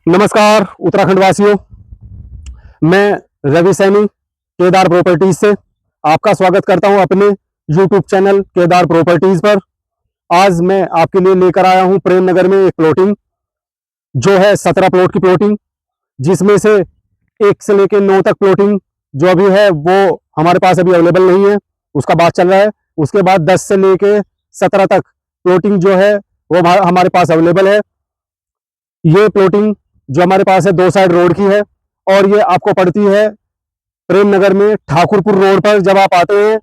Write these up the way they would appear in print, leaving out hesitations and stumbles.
नमस्कार उत्तराखंड वासियों, मैं रवि सैनी केदार प्रॉपर्टीज से आपका स्वागत करता हूं अपने यूट्यूब चैनल केदार प्रॉपर्टीज पर। आज मैं आपके लिए लेकर आया हूं प्रेमनगर में एक प्लॉटिंग जो है 17 प्लॉट की प्लॉटिंग, जिसमें से 1 से लेकर 9 तक प्लॉटिंग जो अभी है वो हमारे पास अभी अवेलेबल नहीं है, उसका बात चल रहा है। उसके बाद 10 से लेकर 17 तक प्लॉटिंग जो है वो हमारे पास अवेलेबल है। ये प्लॉटिंग जो हमारे पास है 2 साइड रोड की है और ये आपको पड़ती है प्रेमनगर में ठाकुरपुर रोड पर। जब आप आते हैं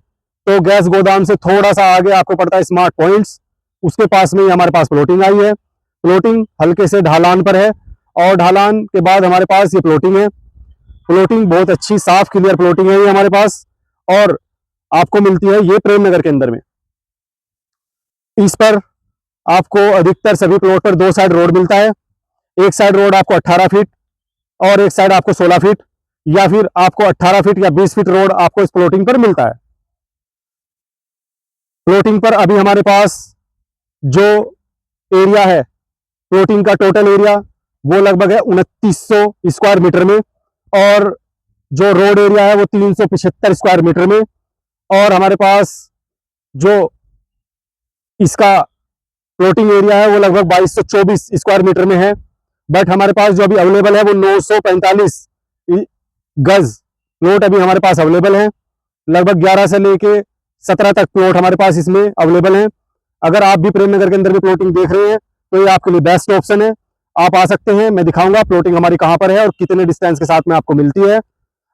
तो गैस गोदाम से थोड़ा सा आगे आपको पड़ता है स्मार्ट पॉइंट्स, उसके पास में ही हमारे पास प्लॉटिंग आई है। प्लॉटिंग हल्के से ढालान पर है और ढालान के बाद हमारे पास ये प्लॉटिंग है। प्लॉटिंग बहुत अच्छी साफ क्लियर प्लॉटिंग है ये हमारे पास, और आपको मिलती है ये प्रेमनगर के अंदर में। इस पर आपको अधिकतर सभी प्लॉट पर 2 साइड रोड मिलता है। एक साइड रोड आपको 18 फीट और एक साइड आपको 16 फीट, या फिर आपको 18 फीट या 20 फीट रोड आपको इस प्लॉटिंग पर मिलता है। प्लॉटिंग पर अभी हमारे पास जो एरिया है, प्लॉटिंग का टोटल एरिया वो लगभग है 2900 स्क्वायर मीटर में, और जो रोड एरिया है वो 375 स्क्वायर मीटर में। और हमारे पास जो इसका प्लॉटिंग एरिया है वो लगभग 2224 स्क्वायर मीटर में है। बट हमारे पास जो अभी अवेलेबल है वो 945 गज प्लॉट अभी हमारे पास अवेलेबल है। लगभग 11 से लेके 17 तक प्लॉट हमारे पास इसमें अवेलेबल है। अगर आप भी प्रेमनगर के अंदर भी प्लॉटिंग देख रहे हैं तो ये आपके लिए बेस्ट ऑप्शन है। आप आ सकते हैं, मैं दिखाऊंगा प्लॉटिंग हमारी कहां पर है और कितने डिस्टेंस के साथ में आपको मिलती है।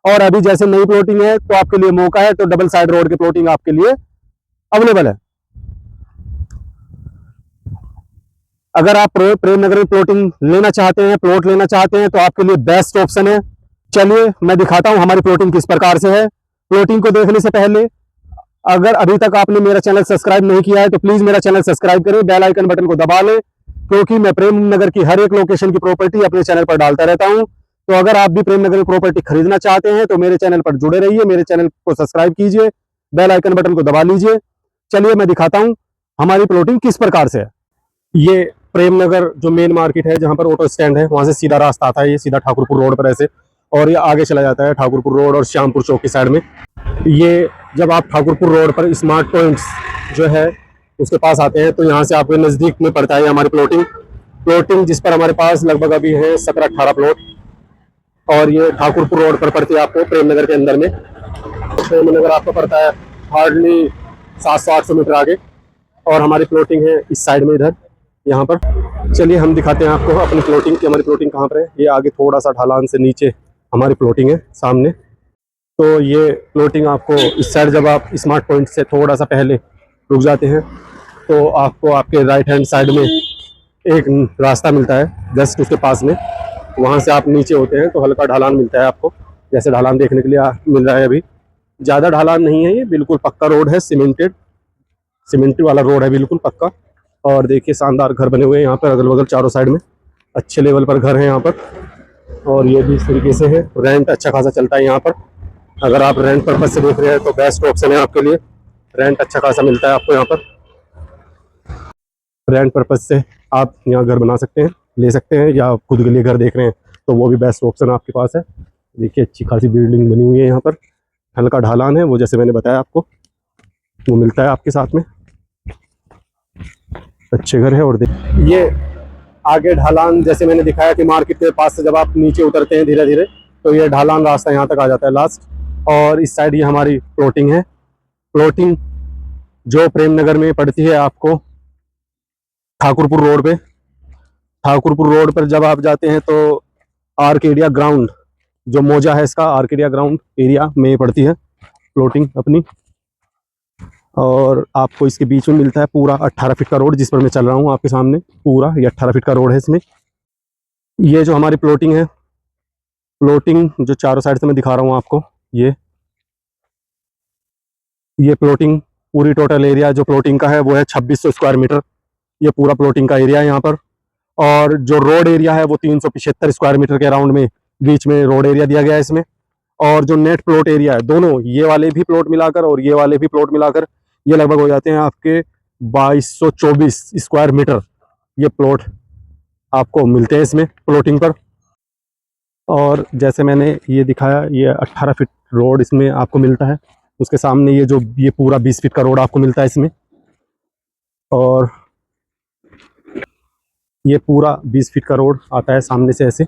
और अभी जैसे नई प्लॉटिंग है तो आपके लिए मौका है, तो डबल साइड रोड की प्लॉटिंग आपके लिए अवेलेबल है। अगर आप प्रेमनगर में प्लॉटिंग लेना चाहते हैं, प्लॉट लेना चाहते हैं, तो आपके लिए बेस्ट ऑप्शन है। चलिए मैं दिखाता हूं हमारी प्लॉटिंग किस प्रकार से है। प्लॉटिंग को देखने से पहले अगर अभी तक आपने मेरा चैनल सब्सक्राइब नहीं किया है तो प्लीज मेरा चैनल सब्सक्राइब करें, बेल आइकन बटन को दबा लें, क्योंकि मैं प्रेमनगर की हर एक लोकेशन की प्रॉपर्टी अपने चैनल पर डालता रहता हूं। तो अगर आप भी प्रेमनगर में प्रॉपर्टी खरीदना चाहते हैं तो मेरे चैनल पर जुड़े रहिए, मेरे चैनल को सब्सक्राइब कीजिए, बेल आइकन बटन को दबा लीजिए। चलिए मैं दिखाता हूं हमारी प्लॉटिंग किस प्रकार से है। ये प्रेमनगर जो मेन मार्केट है, जहां पर ऑटो स्टैंड है, वहां से सीधा रास्ता आता है, ये सीधा ठाकुरपुर रोड पर ऐसे, और ये आगे चला जाता है ठाकुरपुर रोड और श्यामपुर चौक की साइड में। ये जब आप ठाकुरपुर रोड पर स्मार्ट पॉइंट्स जो है उसके पास आते हैं तो यहाँ से आपके नज़दीक में पड़ता है हमारी प्लॉटिंग जिस पर हमारे पास लगभग अभी है 17-18 प्लॉट, और ये ठाकुरपुर रोड पर पड़ती है आपको प्रेमनगर के अंदर में। प्रेमनगर आपको पड़ता है हार्डली 700-800 मीटर आगे, और हमारी प्लॉटिंग है इस साइड में इधर यहाँ पर। चलिए हम दिखाते हैं आपको अपनी प्लॉटिंग की, हमारी प्लॉटिंग कहाँ पर है। ये आगे थोड़ा सा ढलान से नीचे हमारी प्लॉटिंग है सामने। तो ये प्लॉटिंग आपको इस साइड, जब आप स्मार्ट पॉइंट से थोड़ा सा पहले रुक जाते हैं तो आपको आपके राइट हैंड साइड में एक रास्ता मिलता है जस्ट उसके पास में। वहाँ से आप नीचे होते हैं तो हल्का ढलान मिलता है आपको, जैसे ढलान देखने के लिए मिल रहा है। अभी ज़्यादा ढलान नहीं है, ये बिल्कुल पक्का रोड है, सीमेंटेड वाला रोड है, बिल्कुल पक्का। और देखिए शानदार घर बने हुए हैं यहाँ पर अगल बगल चारों साइड में, अच्छे लेवल पर घर हैं यहाँ पर। और ये भी इस तरीके से है, रेंट अच्छा खासा चलता है यहाँ पर। अगर आप रेंट पर्पज से देख रहे हैं तो बेस्ट ऑप्शन है आपके लिए, रेंट अच्छा खासा मिलता है आपको यहाँ पर। रेंट पर्पज से आप यहाँ घर बना सकते हैं, ले सकते हैं, या खुद के लिए घर देख रहे हैं तो वो भी बेस्ट ऑप्शन आपके पास है। देखिए अच्छी खासी बिल्डिंग बनी हुई है यहाँ पर, हल्का ढलान है, वो जैसे मैंने बताया आपको वो मिलता है आपके साथ में। अच्छे घर है। और ये आगे ढलान जैसे मैंने दिखाया कि मार्केट के पास से जब आप नीचे उतरते हैं धीरे धीरे तो ये ढलान रास्ता यहाँ तक आ जाता है लास्ट। और इस साइड ये हमारी प्लॉटिंग है। प्लॉटिंग जो प्रेमनगर में पड़ती है आपको ठाकुरपुर रोड पे। ठाकुरपुर रोड पर जब आप जाते हैं तो आर्केडिया ग्राउंड जो मोजा है इसका, आर्केडिया ग्राउंड एरिया में पड़ती है प्लॉटिंग अपनी। और आपको इसके बीच में मिलता है पूरा 18 फीट का रोड, जिस पर मैं चल रहा हूँ आपके सामने। पूरा ये 18 फीट का रोड है इसमें। ये जो हमारी प्लॉटिंग है, प्लॉटिंग जो चारों साइड से मैं दिखा रहा हूँ आपको, ये प्लॉटिंग पूरी टोटल एरिया जो प्लॉटिंग का है वो है 2600 स्क्वायर मीटर। ये पूरा प्लॉटिंग का एरिया है यहाँ पर। और जो रोड एरिया है वो 375 स्क्वायर मीटर के अराउंड में बीच में रोड एरिया दिया गया है इसमें। और जो नेट प्लॉट एरिया है, दोनों ये वाले भी प्लॉट मिलाकर और ये वाले भी प्लॉट मिलाकर, ये लगभग हो जाते हैं आपके 2224 स्क्वायर मीटर। ये प्लॉट आपको मिलते हैं इसमें प्लॉटिंग पर। और जैसे मैंने ये दिखाया, ये 18 फीट रोड इसमें आपको मिलता है। उसके सामने ये पूरा 20 फीट का रोड आपको मिलता है इसमें, और ये पूरा 20 फीट का रोड आता है सामने से ऐसे।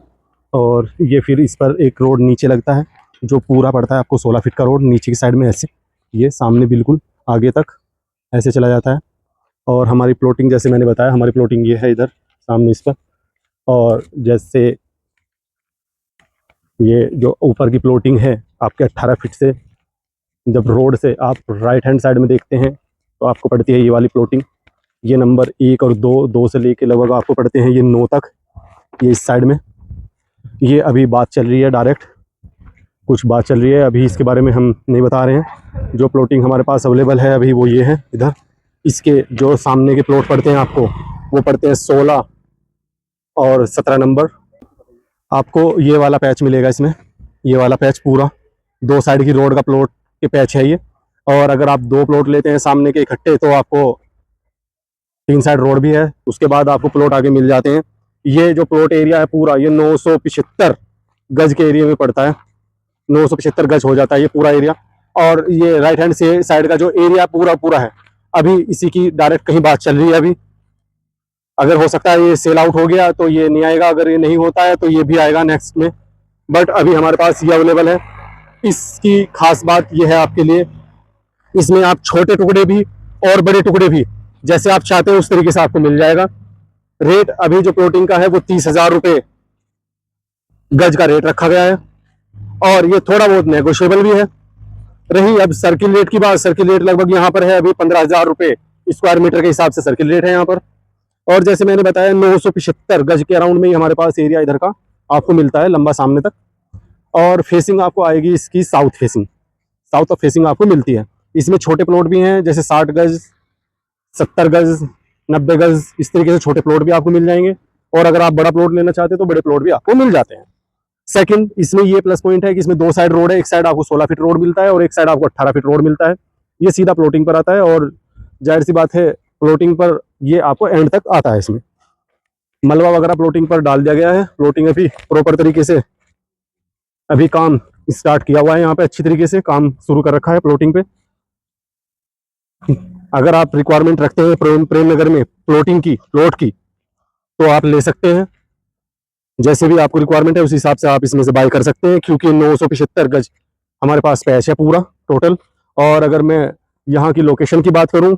और ये फिर इस पर एक रोड नीचे लगता है जो पूरा पड़ता है आपको 16 फीट का रोड नीचे की साइड में ऐसे, ये सामने बिल्कुल आगे तक ऐसे चला जाता है। और हमारी प्लॉटिंग जैसे मैंने बताया, हमारी प्लॉटिंग ये है इधर सामने इस पर। और जैसे ये जो ऊपर की प्लॉटिंग है आपके 18 फीट से, जब रोड से आप राइट हैंड साइड में देखते हैं तो आपको पड़ती है ये वाली प्लॉटिंग। ये नंबर 1 और 2 से लेके लगभग आपको पड़ते हैं ये 9 तक, ये इस साइड में। ये अभी बात चल रही है, डायरेक्ट कुछ बात चल रही है, अभी इसके बारे में हम नहीं बता रहे हैं। जो प्लॉटिंग हमारे पास अवेलेबल है अभी वो ये है इधर। इसके जो सामने के प्लॉट पड़ते हैं आपको, वो पड़ते हैं 16 और 17 नंबर। आपको ये वाला पैच मिलेगा इसमें, ये वाला पैच पूरा 2 साइड की रोड का प्लॉट के पैच है ये। और अगर आप 2 प्लॉट लेते हैं सामने के इकट्ठे तो आपको 3 साइड रोड भी है, उसके बाद आपको प्लॉट आगे मिल जाते हैं। ये जो प्लॉट एरिया है पूरा, ये 975 गज के एरिया में पड़ता है, 975 गज हो जाता है ये पूरा एरिया। और ये राइट हैंड से साइड का जो एरिया पूरा पूरा है, अभी इसी की डायरेक्ट कहीं बात चल रही है अभी। अगर हो सकता है ये सेल आउट हो गया तो ये नहीं आएगा, अगर ये नहीं होता है तो ये भी आएगा नेक्स्ट में, बट अभी हमारे पास ये अवेलेबल है। इसकी खास बात ये है आपके लिए, इसमें आप छोटे टुकड़े भी और बड़े टुकड़े भी जैसे आप चाहते हैं उस तरीके से आपको मिल जाएगा। रेट अभी जो प्लॉटिंग का है वो 30,000 रुपये गज का रेट रखा गया है, और ये थोड़ा बहुत नेगोशिएबल भी है। रही अब सर्किल रेट की बात, सर्किल रेट लगभग यहाँ पर है अभी 15,000 रुपये स्क्वायर मीटर के हिसाब से सर्किल रेट है यहाँ पर। और जैसे मैंने बताया 975 गज के अराउंड में ही हमारे पास एरिया इधर का आपको मिलता है लंबा सामने तक। और फेसिंग आपको आएगी इसकी south facing, south of facing आपको मिलती है। इसमें छोटे प्लॉट भी हैं जैसे 60 गज, 70 गज, 90 गज, इस तरीके से छोटे प्लॉट भी आपको मिल जाएंगे। और अगर आप बड़ा प्लॉट लेना चाहते हैं तो बड़े प्लॉट भी आपको मिल जाते हैं। सेकंड, इसमें ये प्लस पॉइंट है कि इसमें 2 साइड रोड है, एक साइड आपको 16 फीट रोड मिलता है और एक साइड आपको 18 फीट रोड मिलता है। ये सीधा प्लॉटिंग पर आता है, और जाहिर सी बात है प्लॉटिंग पर ये आपको एंड तक आता है। इसमें मलबा वगैरह प्लॉटिंग पर डाल दिया गया है। प्लॉटिंग अभी प्रॉपर तरीके से अभी काम स्टार्ट किया हुआ है, यहाँ पे अच्छी तरीके से काम शुरू कर रखा है प्लॉटिंग पे। अगर आप रिक्वायरमेंट रखते हैं प्रेम नगर में प्लॉटिंग की, प्लॉट की, तो आप ले सकते हैं। जैसे भी आपको रिक्वायरमेंट है उस हिसाब से आप इसमें से बाय कर सकते हैं, क्योंकि 975 गज हमारे पास पैच है पूरा टोटल। और अगर मैं यहाँ की लोकेशन की बात करूँ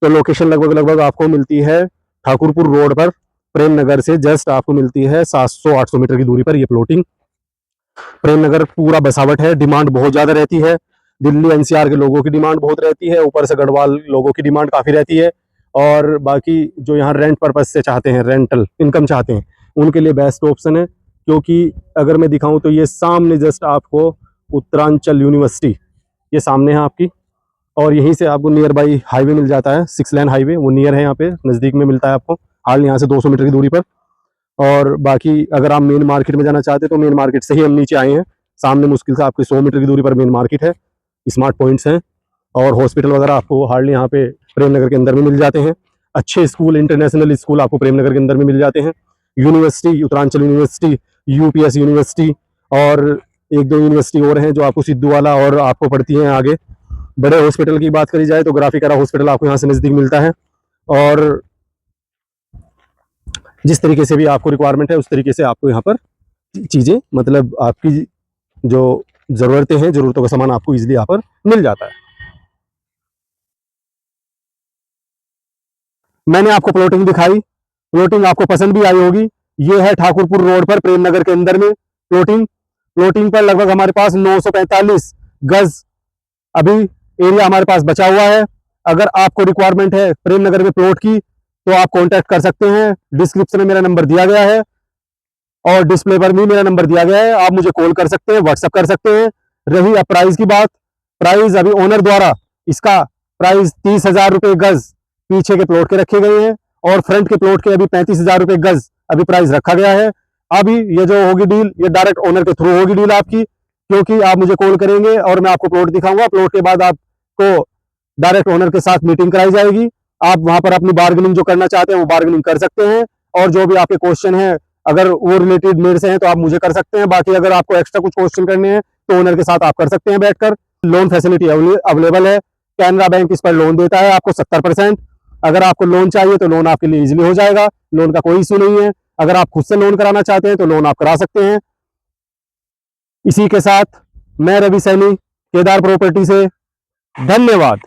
तो लोकेशन लगभग आपको मिलती है ठाकुरपुर रोड पर, प्रेम नगर से जस्ट आपको मिलती है 700-800 मीटर की दूरी पर ये प्लॉटिंग। प्रेम नगर पूरा बसावट है, डिमांड बहुत ज्यादा रहती है। दिल्ली एनसीआर के लोगों की डिमांड बहुत रहती है, ऊपर से गढ़वाल लोगों की डिमांड काफी रहती है। और बाकी जो यहाँ रेंट पर्पज से चाहते हैं, रेंटल इनकम चाहते हैं, उनके लिए बेस्ट ऑप्शन है। क्योंकि अगर मैं दिखाऊं तो ये सामने जस्ट आपको उत्तरांचल यूनिवर्सिटी ये सामने है आपकी, और यहीं से आपको नियर बाई हाईवे मिल जाता है, 6 लेन हाईवे, वो नियर है यहाँ पे, नज़दीक में मिलता है आपको, हाल यहाँ से 200 मीटर की दूरी पर। और बाकी अगर आप मेन मार्केट में जाना चाहते हैं तो मेन मार्केट से ही हम नीचे आए हैं, सामने मुश्किल से आपकी 100 मीटर की दूरी पर मेन मार्केट है, स्मार्ट पॉइंट्स हैं, और हॉस्पिटल वगैरह आपको हार्डली यहाँ पे प्रेम नगर के अंदर में मिल जाते हैं। अच्छे स्कूल, इंटरनेशनल स्कूल आपको प्रेम नगर के अंदर में मिल जाते हैं। University, Uttaranchal university, UPS university, और 1-2 यूनिवर्सिटी और हैं जो आपको सिद्धू वाला और आपको पढ़ती हैं आगे। बड़े हॉस्पिटल की बात करी जाए तो ग्राफिकरा हॉस्पिटल आपको यहाँ से नज़दीक मिलता है। और जिस तरीके से भी आपको रिक्वायरमेंट है उस तरीके से आपको यहाँ पर चीज़ें, मतलब आपकी जो ज़रूरतें हैं, ज़रूरतों का सामान आपको ईजिली यहाँ पर मिल जाता है। मैंने आपको प्लॉटिंग दिखाई, प्लॉटिंग आपको पसंद भी आई होगी। ये है ठाकुरपुर रोड पर प्रेम नगर के अंदर में प्लॉटिंग। प्लॉटिंग पर लगभग हमारे पास 945 गज अभी एरिया हमारे पास बचा हुआ है। अगर आपको रिक्वायरमेंट है प्रेम नगर में प्लॉट की तो आप कांटेक्ट कर सकते हैं। डिस्क्रिप्शन में मेरा नंबर दिया गया है और डिस्प्ले पर भी मेरा नंबर दिया गया है, आप मुझे कॉल कर सकते हैं, व्हाट्सएप कर सकते हैं। रही अब प्राइस की बात, प्राइस अभी ओनर द्वारा इसका प्राइस 30,000 रुपये गज पीछे के प्लॉट के रखे गए हैं, और फ्रंट के प्लॉट के अभी 35,000 रुपये गज अभी प्राइस रखा गया है। अभी ये जो होगी डील, ये डायरेक्ट ओनर के थ्रू होगी डील आपकी, क्योंकि आप मुझे कॉल करेंगे और मैं आपको प्लॉट दिखाऊंगा। प्लॉट के बाद आपको डायरेक्ट ओनर के साथ मीटिंग कराई जाएगी। आप वहां पर अपनी बार्गेनिंग जो करना चाहते हैं वो बार्गेनिंग कर सकते हैं, और जो भी आपके क्वेश्चन है अगर वो रिलेटेड मेरे से हैं तो आप मुझे कर सकते हैं। बाकी अगर आपको एक्स्ट्रा कुछ क्वेश्चन करने हैं तो ओनर के साथ आप कर सकते हैं बैठकर। लोन फैसिलिटी अवेलेबल है। कैनरा बैंक इस पर लोन देता है आपको 70%। अगर आपको लोन चाहिए तो लोन आपके लिए इजीली हो जाएगा, लोन का कोई इशू नहीं है। अगर आप खुद से लोन कराना चाहते हैं तो लोन आप करा सकते हैं। इसी के साथ मैं रवि सैनी, केदार प्रॉपर्टी से, धन्यवाद।